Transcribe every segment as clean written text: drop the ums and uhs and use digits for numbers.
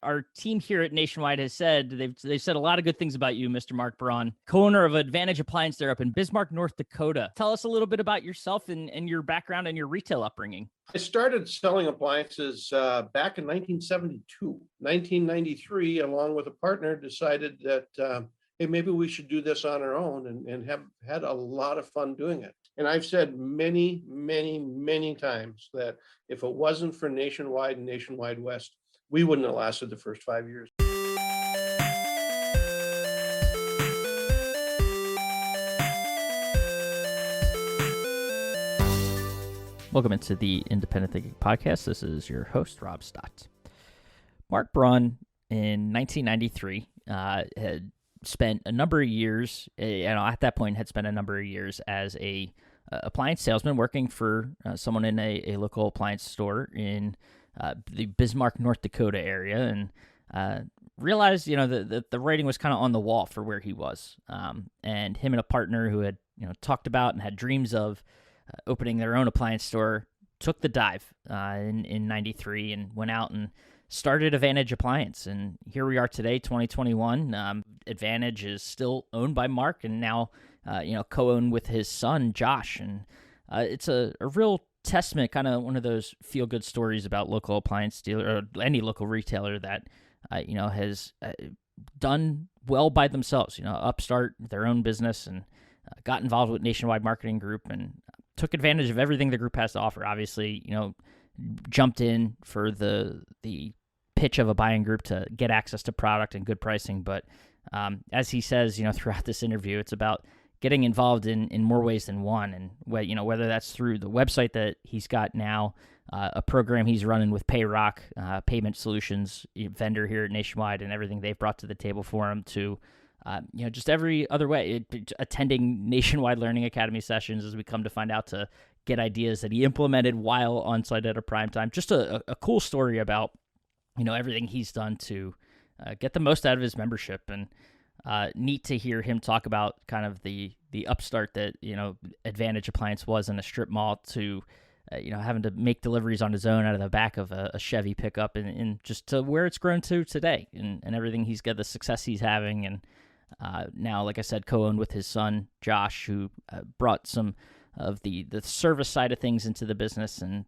Our team here at Nationwide has said they've said a lot of good things about you, Mr. Mark Braun, co-owner of Advantage Appliance there up in Bismarck, North Dakota. Tell us a little bit about yourself and your background and your retail upbringing. I started selling appliances back in 1972. 1993, along with a partner, decided that, hey, maybe we should do this on our own and have had a lot of fun doing it. And I've said many, many, many times that if it wasn't for Nationwide and Nationwide West, we wouldn't have lasted the first 5 years. Welcome into the Independent Thinking Podcast. This is your host, Rob Stott. Mark Braun in 1993 had spent a number of years, at that point had spent a number of years as a appliance salesman working for someone in a local appliance store in the Bismarck, North Dakota area, and realized, that the writing was kind of on the wall for where he was. And him and a partner who had, talked about and had dreams of opening their own appliance store took the dive in 93 and went out and started Advantage Appliance. And here we are today, 2021. Advantage is still owned by Mark and now, co-owned with his son, Josh. And it's a real testament, kind of one of those feel-good stories about local appliance dealer or any local retailer that, has done well by themselves, upstart their own business and got involved with Nationwide Marketing Group and took advantage of everything the group has to offer. Obviously, jumped in for the pitch of a buying group to get access to product and good pricing. But as he says, throughout this interview, it's about getting involved in more ways than one. And whether that's through the website that he's got now, a program he's running with Payrock, payment solutions vendor here at Nationwide, and everything they've brought to the table for him, to just every other way, attending Nationwide Learning Academy sessions, as we come to find out, to get ideas that he implemented while on site at a prime time. Just a cool story about, everything he's done to get the most out of his membership. And neat to hear him talk about kind of the upstart that, Advantage Appliance was in a strip mall to, having to make deliveries on his own out of the back of a Chevy pickup and just to where it's grown to today and everything he's got, the success he's having. And now, like I said, co-owned with his son, Josh, who brought some of the service side of things into the business. And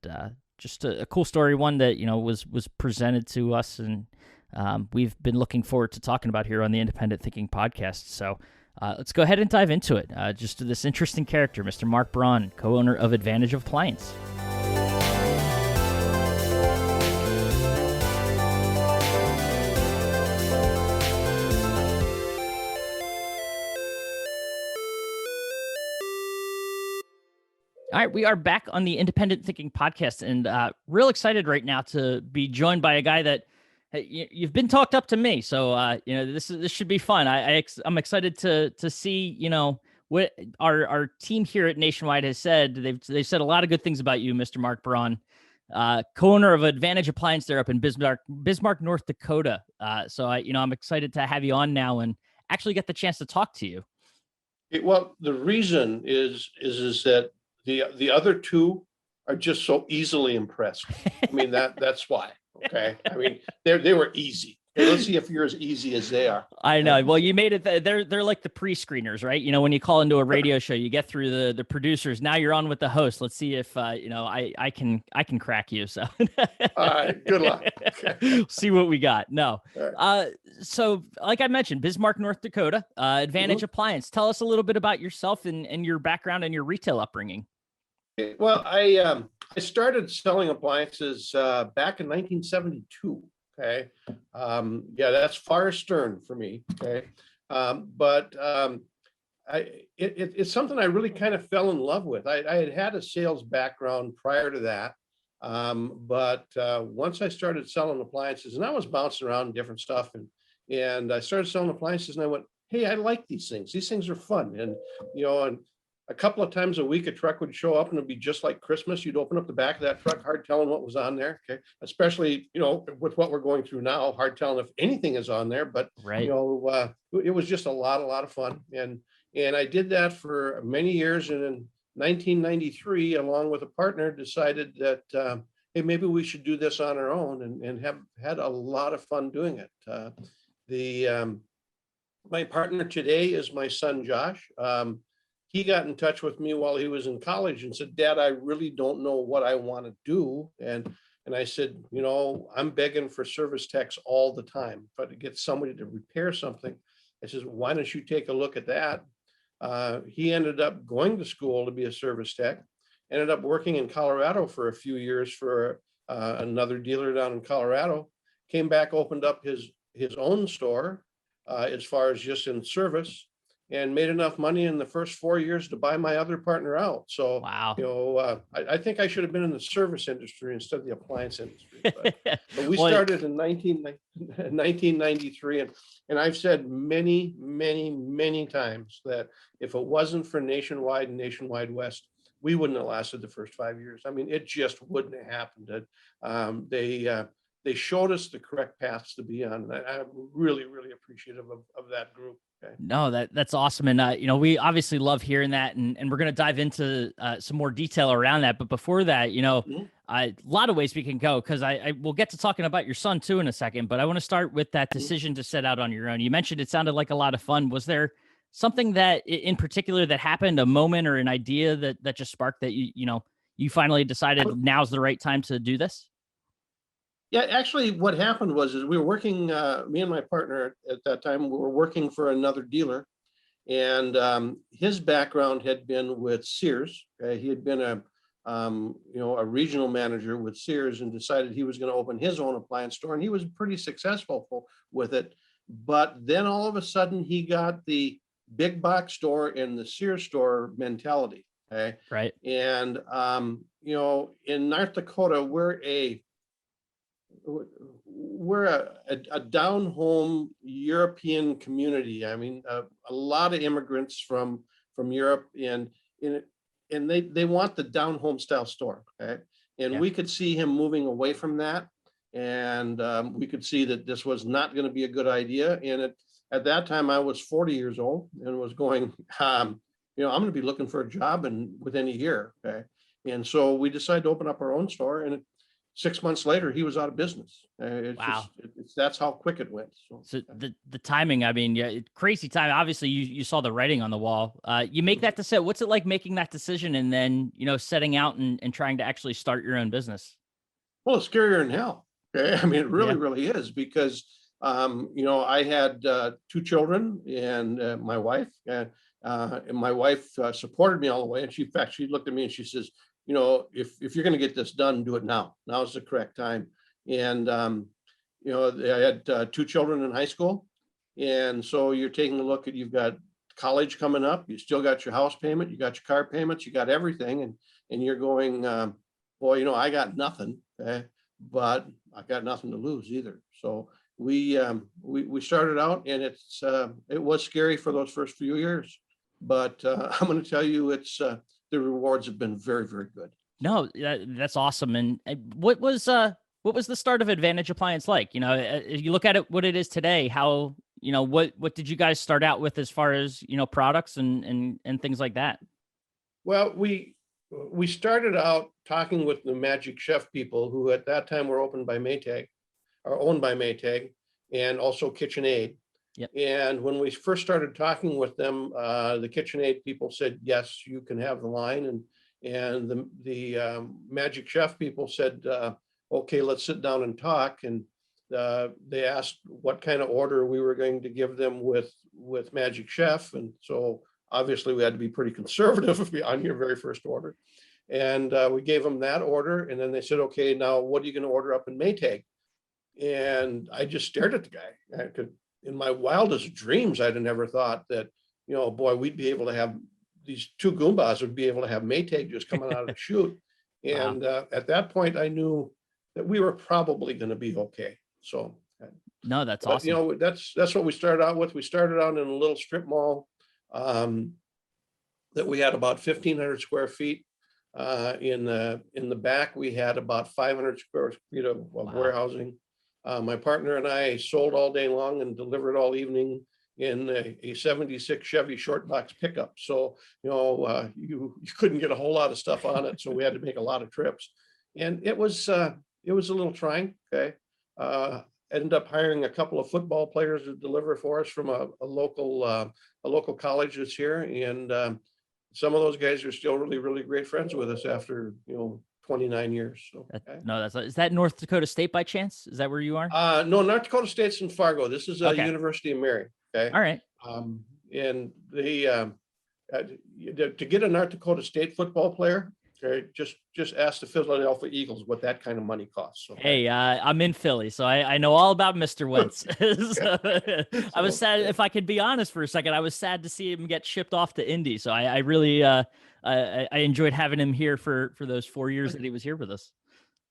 just a cool story, one that, was presented to us and we've been looking forward to talking about here on the Independent Thinking Podcast. So let's go ahead and dive into it. Just to this interesting character, Mr. Mark Braun, co-owner of Advantage Appliance. All right, we are back on the Independent Thinking Podcast, and real excited right now to be joined by a guy that you've been talked up to me. So this should be fun. I'm excited to see what our team here at Nationwide has said. They've said a lot of good things about you, Mr. Mark Braun, co-owner of Advantage Appliance there up in Bismarck, North Dakota. So I'm excited to have you on now and actually get the chance to talk to you. Well, the reason is that the other two are just so easily impressed. I mean, that's why. Okay. I mean, they were easy. Hey, let's see if you're as easy as they are. I know. Well, you made it. They're like the pre-screeners, right? When you call into a radio show, you get through the producers. Now you're on with the host. Let's see if I can crack you. So all right, good luck. Okay. See what we got. No. Right. So like I mentioned, Bismarck, North Dakota, Advantage Appliance. Tell us a little bit about yourself and your background and your retail upbringing. Well, I started selling appliances back in 1972. Okay. That's far astern for me. Okay. But it's something I really kind of fell in love with. I had a sales background prior to that. But once I started selling appliances, and I was bouncing around different stuff, and I started selling appliances, and I went, hey, I like these things. These things are fun. And, and a couple of times a week, a truck would show up and it'd be just like Christmas. You'd open up the back of that truck, hard telling what was on there. Okay. Especially, with what we're going through now, hard telling if anything is on there, but right. It was just a lot of fun. And I did that for many years. And in 1993, along with a partner, decided that, hey, maybe we should do this on our own, and have had a lot of fun doing it. The My partner today is my son, Josh. He got in touch with me while he was in college and said, Dad, I really don't know what I want to do. And I said, I'm begging for service techs all the time, but to get somebody to repair something. I says, why don't you take a look at that? He ended up going to school to be a service tech, ended up working in Colorado for a few years for another dealer down in Colorado, came back, opened up his own store as far as just in service, and made enough money in the first 4 years to buy my other partner out. So, Wow. I think I should have been in the service industry instead of the appliance industry. But we Well, started in 1993. And I've said many, many, many times that if it wasn't for Nationwide and Nationwide West, we wouldn't have lasted the first 5 years. I mean, it just wouldn't have happened. They showed us the correct paths to be on. And I'm really, really appreciative of that group. Okay. No, that's awesome. And, we obviously love hearing that, and we're going to dive into some more detail around that. But before that, Mhm. a lot of ways we can go, because I will get to talking about your son too in a second, but I want to start with that decision to set out on your own. You mentioned it sounded like a lot of fun. Was there something that in particular that happened, a moment or an idea that just sparked that you finally decided now's the right time to do this? Yeah, actually, what happened was is we were working. Me and my partner at that time, we were working for another dealer, and his background had been with Sears. He had been a regional manager with Sears, and decided he was going to open his own appliance store, and he was pretty successful with it. But then all of a sudden, he got the big box store and the Sears store mentality. Okay, Right. and in North Dakota, we're a down home European community. I mean, a lot of immigrants from Europe, and they want the down home style store. Okay, and Yeah. we could see him moving away from that, and we could see that this was not going to be a good idea. And at that time, I was 40 years old and was going, I'm going to be looking for a job and within a year. Okay, and so we decided to open up our own store, and 6 months later, he was out of business. Wow. That's how quick it went. So the timing, I mean, yeah, crazy time. Obviously, you saw the writing on the wall. You make that decision. What's it like making that decision and then setting out and trying to actually start your own business? Well, it's scarier than hell. Okay, I mean, it really, Yeah. really is, because I had two children and my wife, and my wife supported me all the way. And in fact, she looked at me and she says, if you're going to get this done, do it now. Now is the correct time. And I had two children in high school, and so you're taking a look at, you've got college coming up, you still got your house payment, you got your car payments, you got everything, and you're going, boy, I got nothing, okay, but I got nothing to lose either. So we started out, and it was scary for those first few years, but I'm going to tell you, the rewards have been very, very good. No, that's awesome. And what was the start of Advantage Appliance like? You look at it, what it is today. How what did you guys start out with as far as products and things like that? Well, we started out talking with the Magic Chef people, who at that time were owned by Maytag, and also KitchenAid. Yep. And when we first started talking with them, the KitchenAid people said, yes, you can have the line. And the Magic Chef people said, okay, let's sit down and talk. And they asked what kind of order we were going to give them with Magic Chef. And so obviously we had to be pretty conservative on your very first order. And we gave them that order. And then they said, okay, now what are you going to order up in Maytag? And I just stared at the guy. In my wildest dreams, I'd have never thought that, boy, we'd be able to have these two Goombas would be able to have Maytag just coming out of the chute. And at that point, I knew that we were probably going to be okay. So, no, that's awesome. That's what we started out with. We started out in a little strip mall that we had about 1,500 square feet. In the back, we had about 500 square feet of warehousing. My partner and I sold all day long and delivered all evening in a 76 Chevy short box pickup. So, you couldn't get a whole lot of stuff on it. So we had to make a lot of trips. And it was a little trying. Okay. Ended up hiring a couple of football players to deliver for us from a local college that's here. And some of those guys are still really, really great friends with us after, 29 years. So, okay. No, is that North Dakota State by chance? Is that where you are? No, North Dakota State's in Fargo. This is a Okay. University of Mary. Okay. All right. And they, uh, to get a North Dakota State football player, okay, just ask the Philadelphia Eagles what that kind of money costs. Okay. Hey, I'm in Philly, so I know all about Mr. Wentz. So, I was sad, if I could be honest for a second, I was sad to see him get shipped off to Indy. So I really I enjoyed having him here for those 4 years that he was here with us.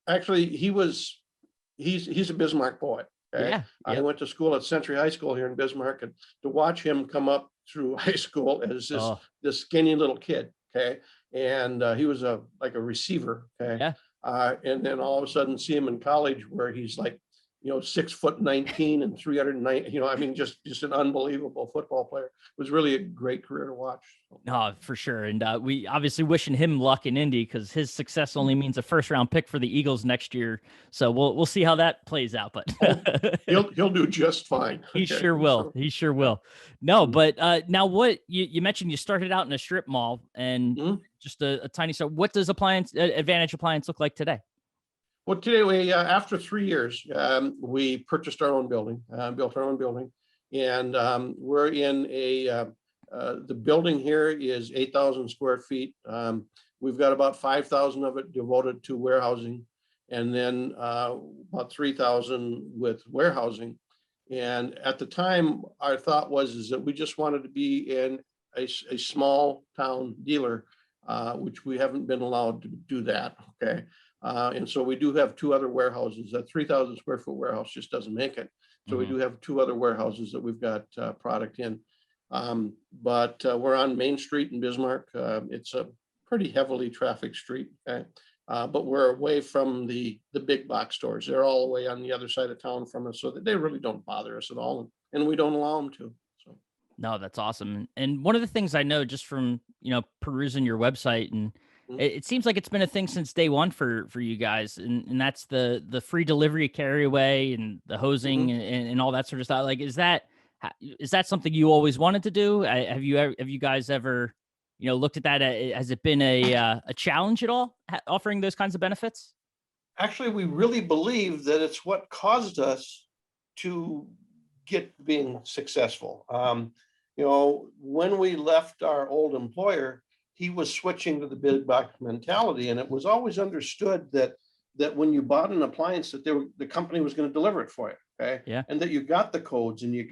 Actually, he's a Bismarck boy. Okay. Yeah. I Yep. went to school at Century High School here in Bismarck, and to watch him come up through high school as this skinny little kid. Okay. And he was like a receiver. Okay. Yeah. And then all of a sudden see him in college where he's like, 6'19" and 309, I mean, just an unbelievable football player. It was really a great career to watch. No, for sure. And we obviously wishing him luck in Indy, because his success only means a first-round pick for the Eagles next year. So we'll see how that plays out. But he'll do just fine. He sure will. He sure will. No, but now what you mentioned, you started out in a strip mall and just a tiny store. What does Advantage Appliance look like today? Well, today we, after 3 years, we purchased our own building, built our own building, and we're in the building here is 8,000 square feet. We've got about 5,000 of it devoted to warehousing, and then about 3,000 with warehousing. And at the time, our thought is that we just wanted to be in a small town dealer, which we haven't been allowed to do that. Okay. And so we do have two other warehouses. That 3,000 square foot warehouse just doesn't make it. So we do have two other warehouses that we've got product in. But we're on Main Street in Bismarck. It's a pretty heavily trafficked street. Okay. But we're away from the big box stores. They're all the way on the other side of town from us, so that they really don't bother us at all. And we don't allow them to. So. No, that's awesome. And one of the things I know just from, perusing your website, and it seems like it's been a thing since day one for you guys. And that's the free delivery carry away and the hosing and all that sort of stuff. Like, is that something you always wanted to do? Have you guys ever, looked at that? Has it been a challenge at all, offering those kinds of benefits? Actually, we really believe that it's what caused us to get being successful. When we left our old employer, he was switching to the big box mentality, and it was always understood that when you bought an appliance, that the company was going to deliver it for you. Okay. Yeah. And that you got the cords and you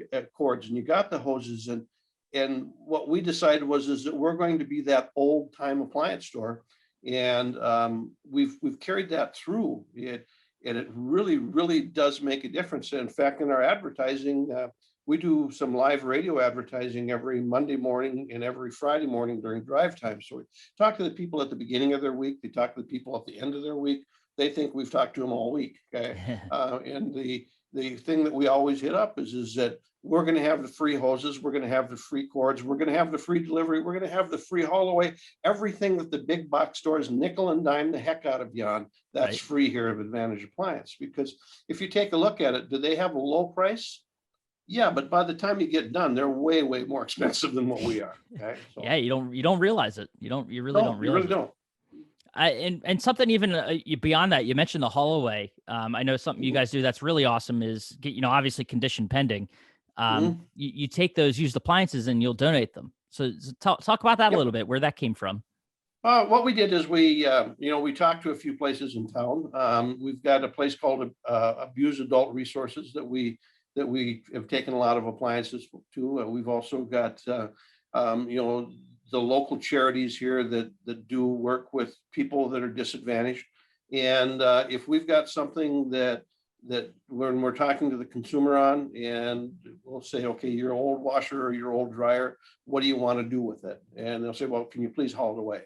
got the hoses, and what we decided is that we're going to be that old time appliance store, and we've carried that through it, and it really, really does make a difference. In fact, in our advertising, we do some live radio advertising every Monday morning and every Friday morning during drive time. So we talk to the people at the beginning of their week. They talk to the people at the end of their week. They think we've talked to them all week. Okay. And the thing that we always hit up is that we're going to have the free hoses. We're going to have the free cords. We're going to have the free delivery. We're going to have the free haul away. Everything that the big box stores nickel and dime the heck out of you on, that's free here at Advantage Appliance. Because if you take a look at it, do they have a low price? Yeah, but by the time you get done, they're way, way more expensive than what we are. Okay? So, yeah, you don't realize it. You really don't realize it. Don't. And something even beyond that, you mentioned the haul away. I know something you guys do that's really awesome is, obviously condition pending. You take those used appliances and you'll donate them. So talk about that a little bit, where that came from. What we did is we talked to a few places in town. We've got a place called Abused Adult Resources that we have taken a lot of appliances to. We've also got, the local charities here that do work with people that are disadvantaged. And if we've got something that when we're talking to the consumer on, and we'll say, okay, your old washer or your old dryer, what do you want to do with it? And they'll say, well, can you please haul it away?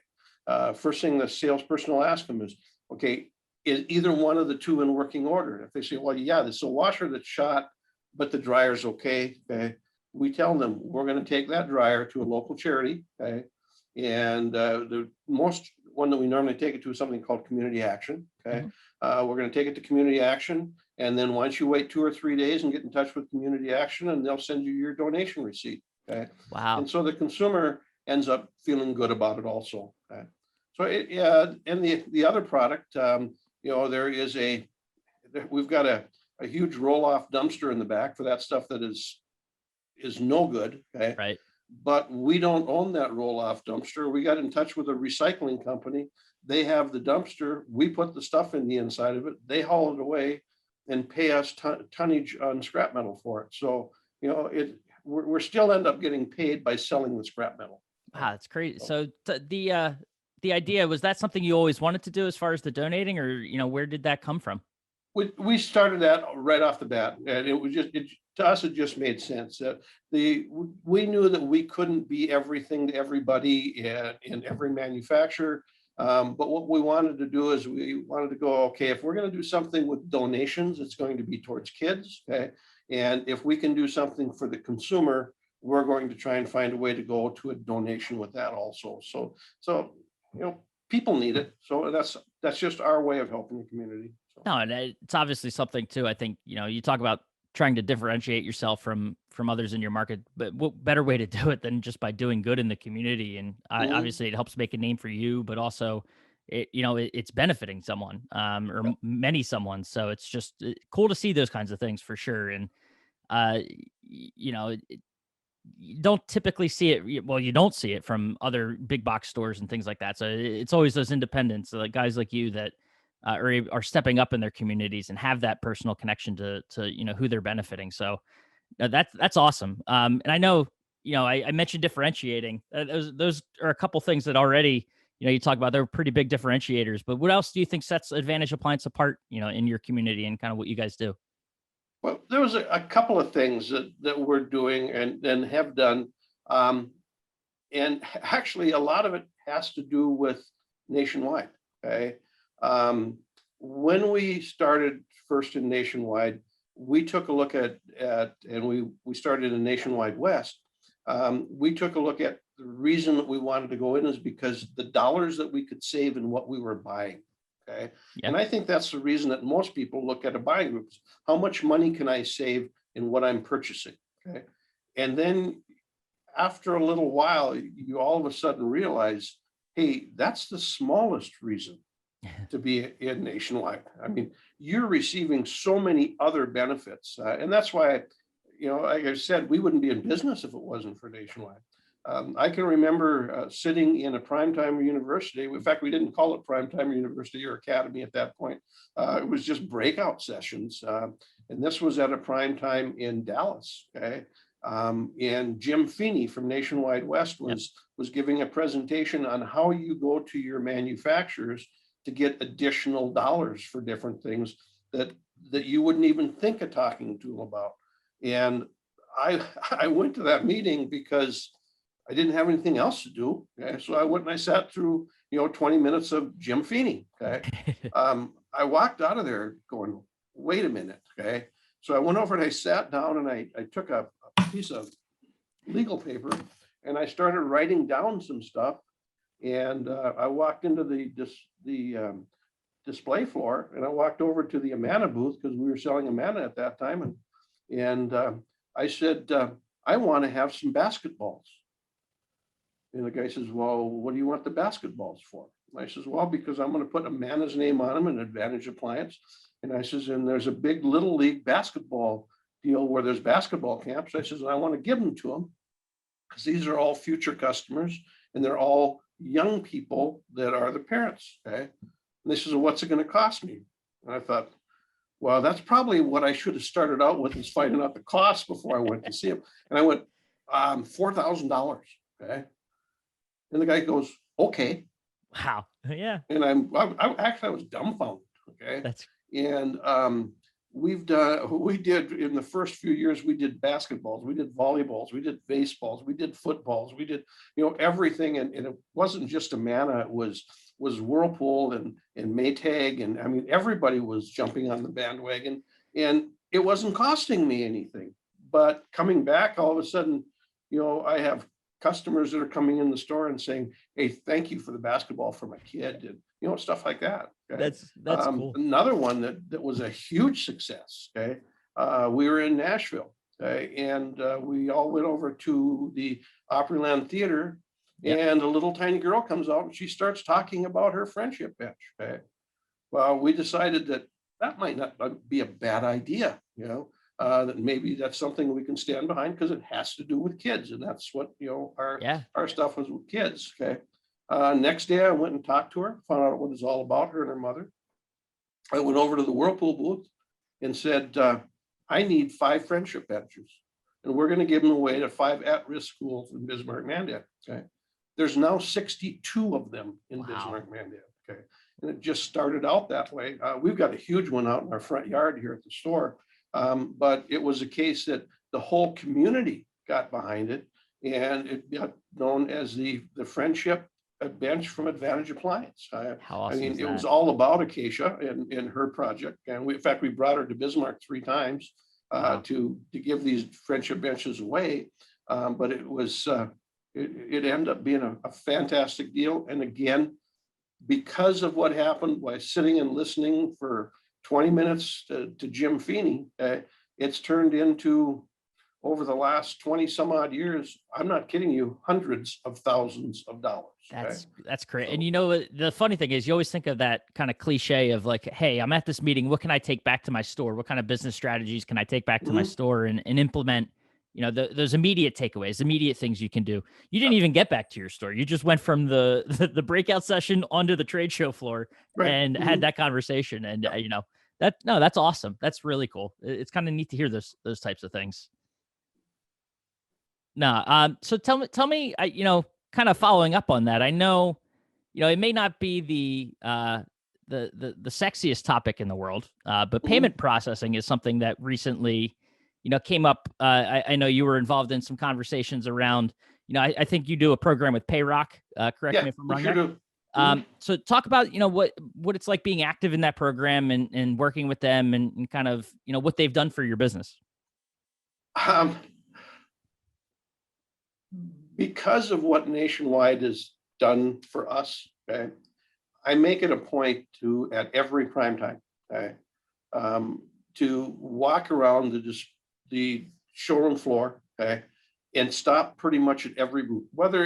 First thing the salesperson will ask them is, okay, is either one of the two in working order? If they say, well, yeah, there's a washer that's shot, but the dryer's okay. Okay. We tell them we're going to take that dryer to a local charity. Okay. And the most one that we normally take it to is something called community action. Okay. We're going to take it to community action. And then once you wait 2 or 3 days and get in touch with community action, and they'll send you your donation receipt. Okay. Wow. And so the consumer ends up feeling good about it also. Okay. So yeah, and the other product, we've got a huge roll-off dumpster in the back for that stuff that is no good. Okay. Right. But we don't own that roll-off dumpster. We got in touch with a recycling company. They have the dumpster. We put the stuff in the inside of it. They haul it away and pay us tonnage on scrap metal for it. So, we're still end up getting paid by selling the scrap metal. Wow, that's crazy. So the idea, was that something you always wanted to do as far as the donating, or, where did that come from? We started that right off the bat, and it was to us, it just made sense. We knew that we couldn't be everything to everybody in every manufacturer. But what we wanted to do is we wanted to go, okay, if we're going to do something with donations, it's going to be towards kids. Okay. And if we can do something for the consumer, we're going to try and find a way to go to a donation with that also. So, people need it. So that's just our way of helping the community. So. No, and it's obviously something too. I think, you talk about trying to differentiate yourself from others in your market, but what better way to do it than just by doing good in the community? And obviously it helps make a name for you, but also it's benefiting someone, or many someone. So it's just cool to see those kinds of things for sure. And, you don't typically see it. Well, you don't see it from other big box stores and things like that. So it's always those independents, like guys like you that are stepping up in their communities and have that personal connection to who they're benefiting. So that's awesome. And I know, I mentioned differentiating. Those are a couple things that already, you talk about, they're pretty big differentiators. But what else do you think sets Advantage Appliance apart, in your community and kind of what you guys do? Well, there was a couple of things that we're doing and have done. And actually, a lot of it has to do with nationwide. Okay. When we started first in nationwide, we took a look at and we started in Nationwide West. We took a look at the reason that we wanted to go in is because the dollars that we could save in what we were buying. Okay. Yeah. And I think that's the reason that most people look at a buying group. How much money can I save in what I'm purchasing? Okay. And then after a little while, you all of a sudden realize, hey, that's the smallest reason to be in Nationwide. I mean, you're receiving so many other benefits. And that's why, like I said, we wouldn't be in business if it wasn't for Nationwide. I can remember sitting in a primetime university. In fact, we didn't call it primetime university or academy at that point. It was just breakout sessions. And this was at a primetime in Dallas. Okay. And Jim Feeney from Nationwide West was giving a presentation on how you go to your manufacturers to get additional dollars for different things that you wouldn't even think of talking to them about. And I went to that meeting because I didn't have anything else to do. Okay? So I went and I sat through, 20 minutes of Jim Feeney. Okay. I walked out of there going, wait a minute. Okay. So I went over and I sat down and I took a piece of legal paper and I started writing down some stuff. And I walked into the display floor and I walked over to the Amana booth because we were selling Amana at that time. And I said, I want to have some basketballs. And the guy says, well, what do you want the basketballs for? And I says, well, because I'm going to put Amana's name on them, an Advantage Appliance. And I says, and there's a big little league basketball deal where there's basketball camps. I says, and I want to give them to them because these are all future customers and they're all young people that are the parents. Okay. And they says, well, what's it going to cost me? And I thought, well, that's probably what I should have started out with, is finding out the cost before I went to see him. And I went, $4,000. Okay. And the guy goes, okay. Wow. Yeah. And I was dumbfounded. Okay. And we did in the first few years, we did basketballs, we did volleyballs, we did baseballs, we did footballs, we did, everything. And it wasn't just Amana, it was Whirlpool and Maytag. And I mean, everybody was jumping on the bandwagon and it wasn't costing me anything. But coming back, all of a sudden, I have customers that are coming in the store and saying, hey, thank you for the basketball for my kid, and stuff like that. Okay? That's cool. Another one that was a huge success. Okay. We were in Nashville, okay, and we all went over to the Opryland Theater, and a little tiny girl comes out and she starts talking about her friendship bench. Okay. Well, we decided that might not be a bad idea, that maybe that's something we can stand behind because it has to do with kids. And that's what, our stuff was with kids. Okay. Next day I went and talked to her, found out what it's all about, her and her mother. I went over to the Whirlpool booth and said, I need 5 friendship benches, and we're going to give them away to 5 at-risk schools in Bismarck, Mandan. Okay. There's now 62 of them in Bismarck, Mandan. Okay. And it just started out that way. We've got a huge one out in our front yard here at the store. But it was a case that the whole community got behind it, and it got known as the friendship bench from Advantage Appliance. How awesome is it that? was all about Acacia and her project. And in fact, we brought her to Bismarck 3 times to give these friendship benches away. But it was, it ended up being a fantastic deal. And again, because of what happened by sitting and listening for 20 minutes to Jim Feeney, it's turned into, over the last 20 some odd years, I'm not kidding you, hundreds of thousands of dollars. That's great. And the funny thing is, you always think of that kind of cliche of like, hey, I'm at this meeting, what can I take back to my store? What kind of business strategies can I take back to my store and implement, those immediate takeaways, immediate things you can do. You didn't even get back to your store. You just went from the breakout session onto the trade show floor and had that conversation. And, that's awesome. That's really cool. It's kind of neat to hear those types of things. So tell me, kind of following up on that, I know, it may not be the sexiest topic in the world, but payment processing is something that recently, came up. I know you were involved in some conversations around, I think you do a program with Payrock. Correct me if I'm wrong. Sure do. So talk about, what it's like being active in that program and working with them and kind of, what they've done for your business. Because of what Nationwide has done for us, okay, I make it a point to, at every prime time, okay, to walk around the showroom floor, okay, and stop pretty much at every booth, whether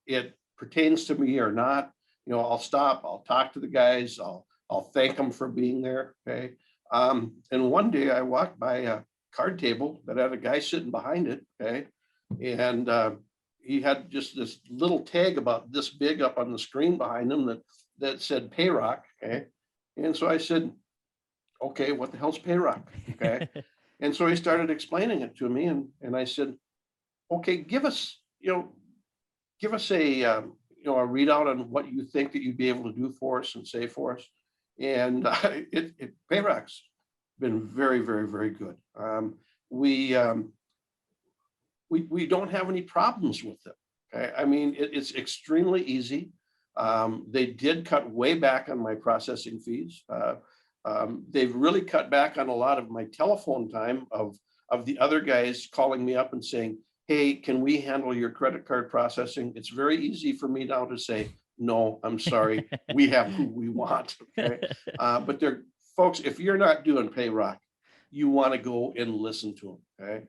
it pertains to me or not. I'll stop, I'll talk to the guys, I'll thank them for being there, okay. And one day I walked by a card table that had a guy sitting behind it, okay, and he had just this little tag about this big up on the screen behind him that said Payrock, okay. And so I said, okay, what the hell's Payrock, okay? And so he started explaining it to me, and I said, okay, give us a readout on what you think that you'd be able to do for us and say for us. And Payrock's been very, very, very good. We don't have any problems with them. Okay? I mean, it's extremely easy. They did cut way back on my processing fees. They've really cut back on a lot of my telephone time of the other guys calling me up and saying, hey, can we handle your credit card processing? It's very easy for me now to say, no, I'm sorry. We have who we want. Okay. But folks, if you're not doing Payrock, you want to go and listen to them. Okay.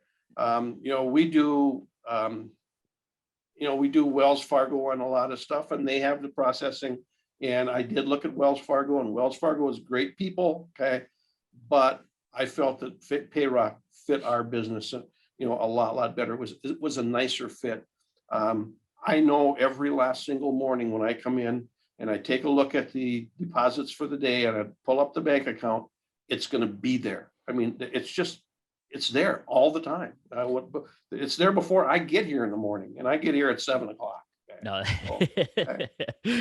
We do Wells Fargo on a lot of stuff, and they have the processing. And I did look at Wells Fargo, and Wells Fargo is great people. Okay. But I felt that Payrock fit our business, a lot better. It was a nicer fit. I know every last single morning when I come in and I take a look at the deposits for the day and I pull up the bank account, it's going to be there. I mean, it's there all the time. It's there before I get here in the morning, and I get here at 7 o'clock. Okay. No,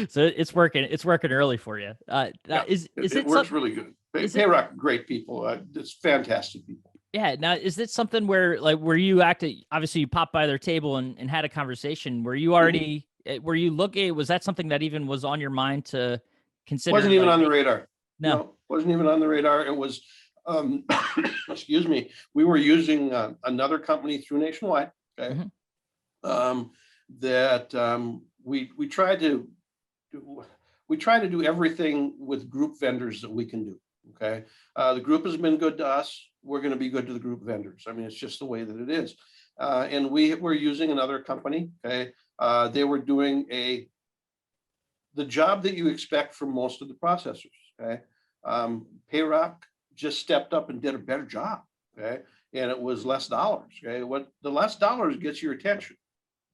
so it's working. It's working early for you. It works really good. Payrock, great people. It's fantastic people. Yeah. Now, is it something where you obviously you popped by their table and had a conversation? Were you already, were you looking, was that something that even was on your mind to consider? Wasn't even on the radar. No, wasn't even on the radar. It was, excuse me. We were using another company through Nationwide. Okay. that we try to do everything with group vendors that we can do. Okay, the group has been good to us. We're going to be good to the group vendors. I mean, it's just the way that it is. And we were using another company. Okay, they were doing the job that you expect from most of the processors. Okay, Payrock just stepped up and did a better job. Okay, and it was less dollars. Okay, what the less dollars gets your attention,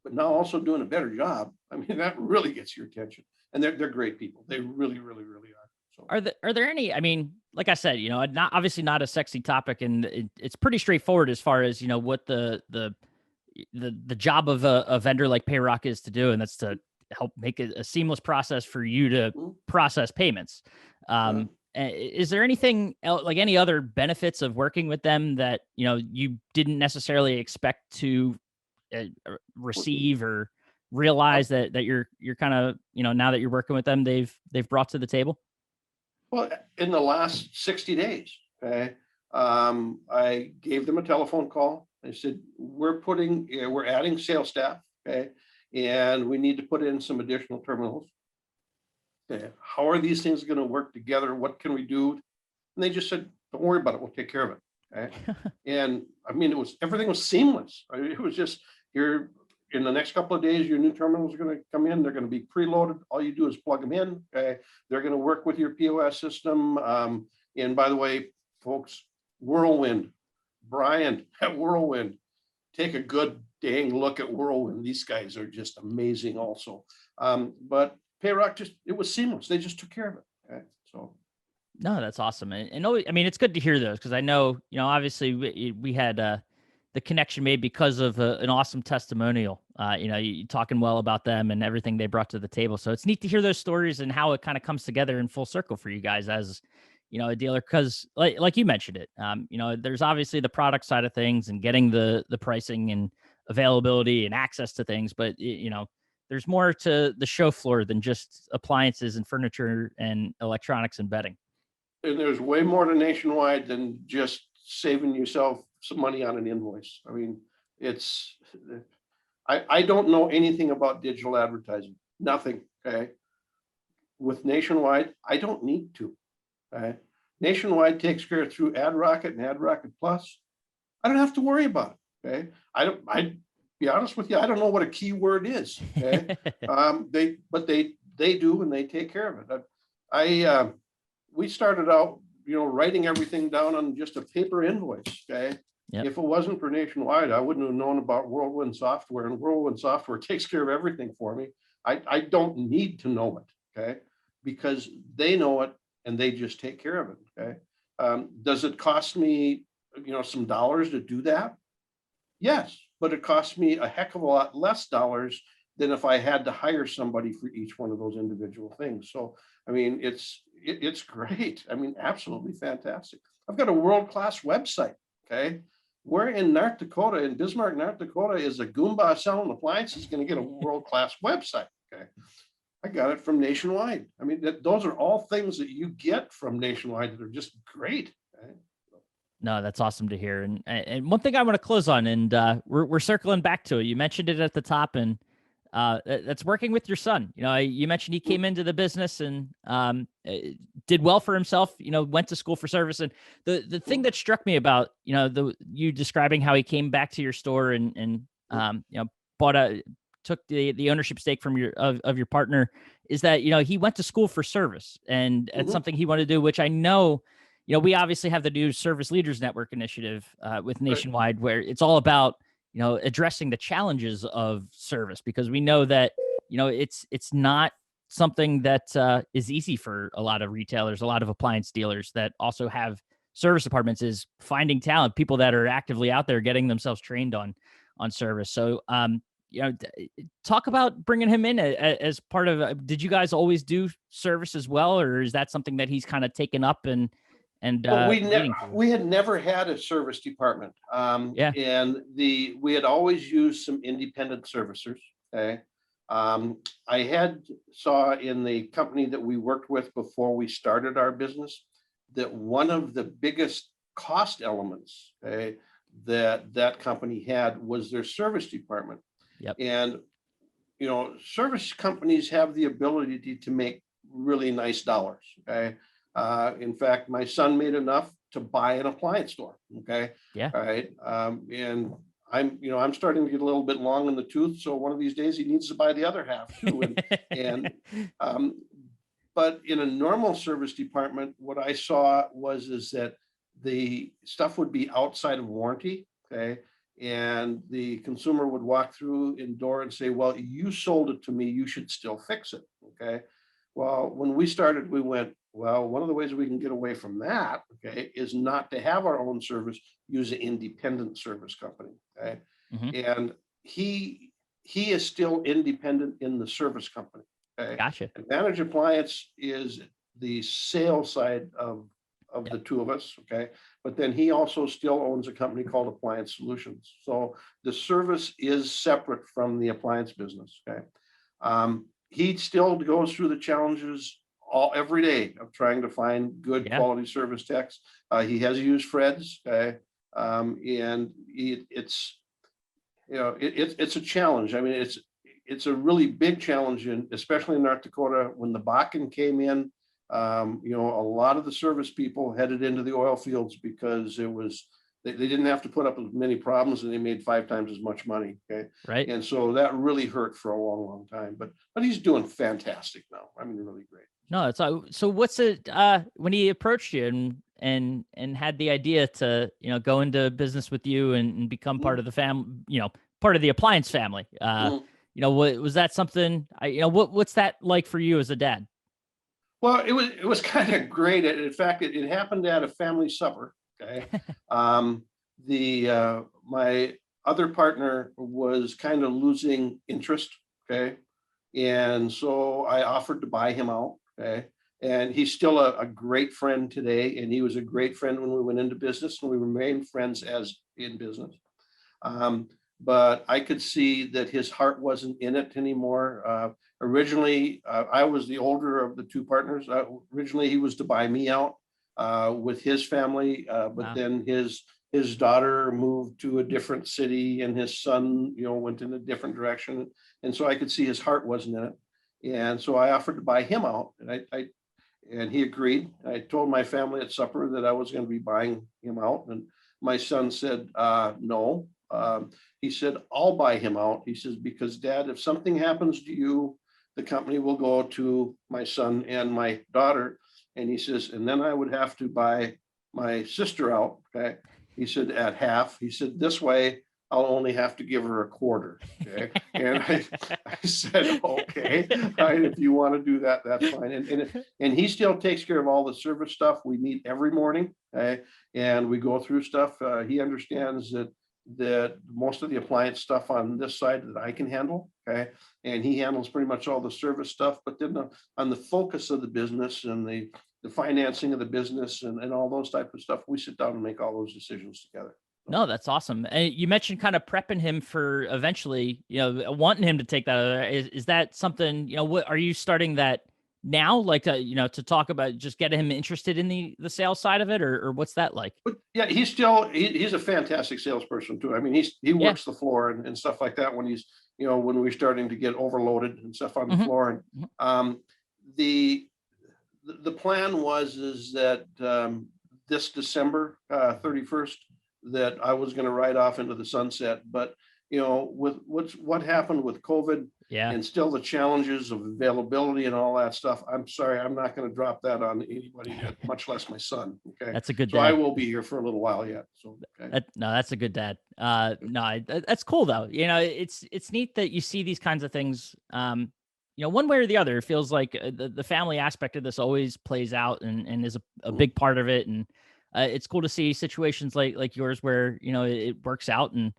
but now also doing a better job. I mean, that really gets your attention. And they're great people. They really, really, really are. So Are there any, I mean, like I said, not obviously not a sexy topic, and it's pretty straightforward as far as, what the job of a vendor like Payrock is to do, and that's to help make it a seamless process for you to process payments. Is there anything else, like any other benefits of working with them that, you didn't necessarily expect to receive or realize that you're kind of, now that you're working with them, they've brought to the table? well, in the last 60 days, okay, I gave them a telephone call. I said, we're adding sales staff, okay, and we need to put in some additional terminals. Okay, how are these things going to work together? What can we do? And they just said, don't worry about it. We'll take care of it. Okay. And I mean, everything was seamless. I mean, it was just here in the next couple of days, your new terminals are going to come in. They're going to be preloaded. All you do is plug them in. Okay. They're going to work with your POS system. And by the way, folks, Whirlwind, Brian at Whirlwind, take a good dang look at Whirlwind. These guys are just amazing also. But Payrock it was seamless. They just took care of it. Okay. So No, that's awesome. And always, I mean, it's good to hear those, because I know, obviously we had the connection made because of an awesome testimonial. You talking well about them and everything they brought to the table. So it's neat to hear those stories and how it kind of comes together in full circle for you guys as, a dealer. Because like you mentioned it, there's obviously the product side of things and getting the pricing and availability and access to things, but there's more to the show floor than just appliances and furniture and electronics and bedding. and there's way more to Nationwide than just saving yourself some money on an invoice. I mean, it's I don't know anything about digital advertising. Nothing. Okay. With Nationwide, I don't need to. Okay. Nationwide takes care of through AdRocket and AdRocket Plus. I don't have to worry about it. Okay. I be honest with you, I don't know what a keyword is. Okay. They do, and they take care of it. We started out, writing everything down on just a paper invoice. Okay. Yep. If it wasn't for Nationwide, I wouldn't have known about Whirlwind software, and Whirlwind software takes care of everything for me. I don't need to know it. Okay. Because they know it and they just take care of it. Okay. Does it cost me, some dollars to do that? Yes, but it costs me a heck of a lot less dollars than if I had to hire somebody for each one of those individual things. So, I mean, it's great. I mean, absolutely fantastic. I've got a world-class website. Okay. We're in North Dakota, in Bismarck, North Dakota. Is a Goomba selling appliances going to get a world-class website? Okay. I got it from Nationwide. I mean, those are all things that you get from Nationwide that are just great. Okay. No, that's awesome to hear. And one thing I want to close on, and we're circling back to it. You mentioned it at the top, and that's working with your son. You mentioned he came into the business and did well for himself. Went to school for service. And the thing that struck me about you describing how he came back to your store and took the ownership stake from your partner is that he went to school for service, and it's something he wanted to do, which I know. We obviously have the new Service Leaders Network initiative with Nationwide, where it's all about addressing the challenges of service, because we know that it's not something that is easy for a lot of retailers, a lot of appliance dealers that also have service departments, is finding talent, people that are actively out there getting themselves trained on service. So talk about bringing him in as part of. Did you guys always do service as well, or is that something that he's kind of taken up and Well, we had never had a service department. And we had always used some independent servicers. Okay. I saw in the company that we worked with before we started our business that one of the biggest cost elements, okay, that company had was their service department. Yep. And service companies have the ability to make really nice dollars. Okay. In fact, my son made enough to buy an appliance store. Okay. Yeah. All right. And I'm starting to get a little bit long in the tooth. So one of these days he needs to buy the other half too. And, um, but in a normal service department, what I saw is that the stuff would be outside of warranty. Okay. And the consumer would walk through in door and say, well, you sold it to me, you should still fix it. Okay. Well, when we started, we went, well, one of the ways we can get away from that, okay, is not to have our own service, use an independent service company. Okay. Hmm. And he is still independent in the service company. Okay. Gotcha. Advantage Appliance is the sales side of Yep. the two of us. Okay. But then he also still owns a company called Appliance Solutions. So the service is separate from the appliance business. Okay. He still goes through the challenges every day of trying to find good Yeah. quality service techs. He has used Fred's. Okay. And it's a challenge. I mean, it's a really big challenge, especially in North Dakota when the Bakken came in. A lot of the service people headed into the oil fields because they didn't have to put up with many problems and they made 5 times as much money. Okay. Right. And so that really hurt for a long, long time. But he's doing fantastic now. I mean, really great. No, it's so what's it when he approached you and had the idea to, go into business with you and become part of the part of the appliance family. Mhm. What was that something what's that like for you as a dad? Well, it was kind of great. In fact, it happened at a family supper. Okay. My other partner was kind of losing interest. Okay. And so I offered to buy him out. Okay. And he's still a great friend today. And he was a great friend when we went into business, and we remained friends as in business. But I could see that his heart wasn't in it anymore. Originally, I was the older of the two partners. Originally, he was to buy me out with his family, but Wow. then his daughter moved to a different city, and his son, went in a different direction, and so I could see his heart wasn't in it, and so I offered to buy him out, and he agreed. I told my family at supper that I was going to be buying him out, and my son said, "No." He said, "I'll buy him out." He says, "Because Dad, if something happens to you, the company will go to my son and my daughter." And he says, "And then I would have to buy my sister out." Okay. He said, "At half." He said, "This way, I'll only have to give her a quarter." Okay. And I said, "Okay, all right, if you want to do that, that's fine." And he still takes care of all the service stuff. We meet every morning. Okay. And we go through stuff. He understands that most of the appliance stuff on this side that I can handle. Okay. And he handles pretty much all the service stuff, but then on the focus of the business and the financing of the business and all those type of stuff, we sit down and make all those decisions together. No, that's awesome. And you mentioned kind of prepping him for eventually, wanting him to take that. Is that something, what are you starting that now? Like, to talk about just getting him interested in the sales side of it, or what's that like? But yeah, he's a fantastic salesperson too. I mean, he Yeah. works the floor and stuff like that when when we're starting to get overloaded and stuff on the Mhm. floor. And the plan is that this December 31st that I was going to ride off into the sunset, but with what happened with COVID Yeah. and still the challenges of availability and all that stuff, I'm sorry, I'm not going to drop that on anybody yet, much less my son. Okay. That's a good So I dad. will be here for a little while yet. So okay. No, that's a good dad. That's cool though. It's neat that you see these kinds of things. One way or the other, it feels like the family aspect of this always plays out and is a big part of it. And it's cool to see situations like yours where it works out and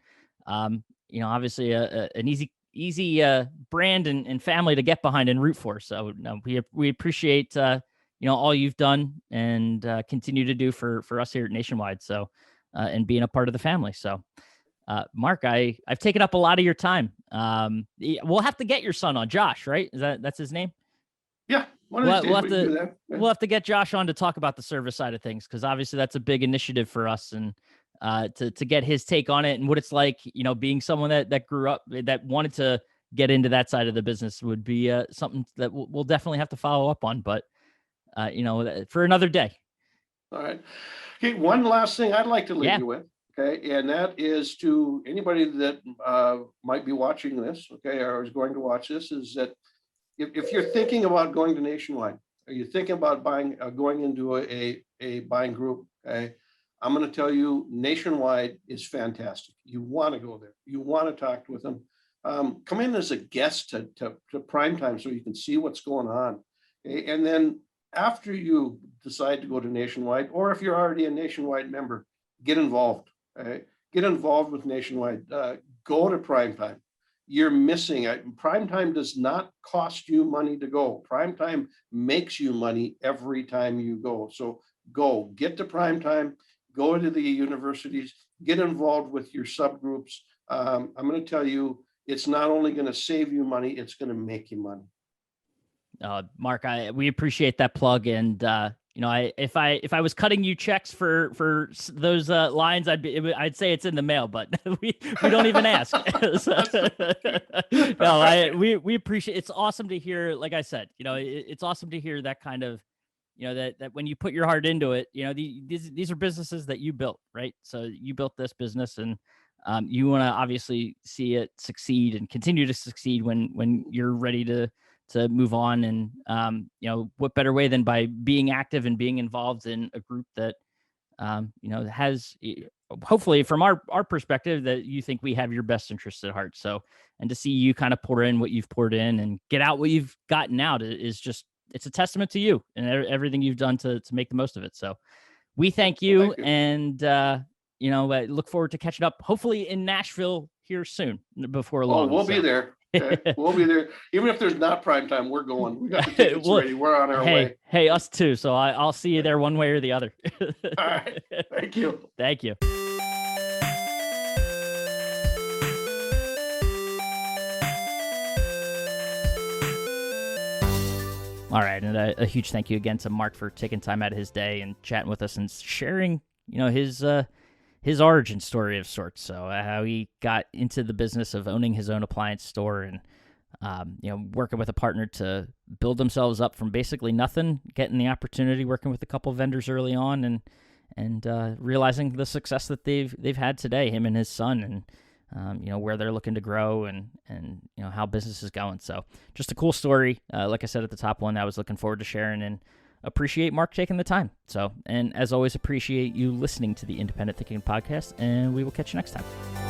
obviously an easy brand and family to get behind and root for. So no, we appreciate all you've done and continue to do for us here at Nationwide. So and being a part of the family. So Mark, I've taken up a lot of your time. We'll have to get your son on, Josh, right? That's his name? Yeah. We'll have to Yeah. We'll have to get Josh on to talk about the service side of things, because obviously that's a big initiative for us, and to get his take on it and what it's like, being someone that grew up, that wanted to get into that side of the business would be something that we'll definitely have to follow up on. But for another day. All right. Okay, one last thing I'd like to leave Yeah. you with, okay, and that is to anybody that might be watching this, okay, or is going to watch this, is that if you're thinking about going to Nationwide, or you're thinking about going into a buying group, okay, I'm going to tell you, Nationwide is fantastic. You want to go there. You want to talk with them. Come in as a guest to Primetime so you can see what's going on, okay? And then after you decide to go to Nationwide, or if you're already a Nationwide member, get involved. Okay? Get involved with Nationwide. Go to Primetime. You're missing it. Primetime does not cost you money to go. Primetime makes you money every time you go. So go, get to Primetime, go to the universities, get involved with your subgroups. I'm going to tell you, it's not only going to save you money, it's going to make you money. Mark, we appreciate that plug, and if I was cutting you checks for those lines, I'd say it's in the mail, but we don't even ask. We appreciate. It's awesome to hear. Like I said, it's awesome to hear that kind of, that when you put your heart into it, these are businesses that you built, right? So you built this business, and you want to obviously see it succeed and continue to succeed when you're ready to move on. And, what better way than by being active and being involved in a group that, has, hopefully from our perspective, that you think we have your best interests at heart. So, and to see you kind of pour in what you've poured in and get out what you've gotten out is just, it's a testament to you and everything you've done to make the most of it. So we thank you. Thank you. And, I look forward to catching up, hopefully in Nashville here soon before long. Oh, we'll be there. Okay. We'll be there. Even if there's not Primetime, we're going. We got the tickets ready. We're on our way. Hey, us too. So I'll see you there one way or the other. All right. Thank you. Thank you. All right. And a huge thank you again to Mark for taking time out of his day and chatting with us and sharing, his origin story of sorts. So how he got into the business of owning his own appliance store and, working with a partner to build themselves up from basically nothing, getting the opportunity, working with a couple of vendors early on and realizing the success that they've had today, him and his son, and, where they're looking to grow and how business is going. So just a cool story. Like I said at the top, one I was looking forward to sharing, and appreciate Mark taking the time. So, and as always, appreciate you listening to the Independent Thinking Podcast, and we will catch you next time.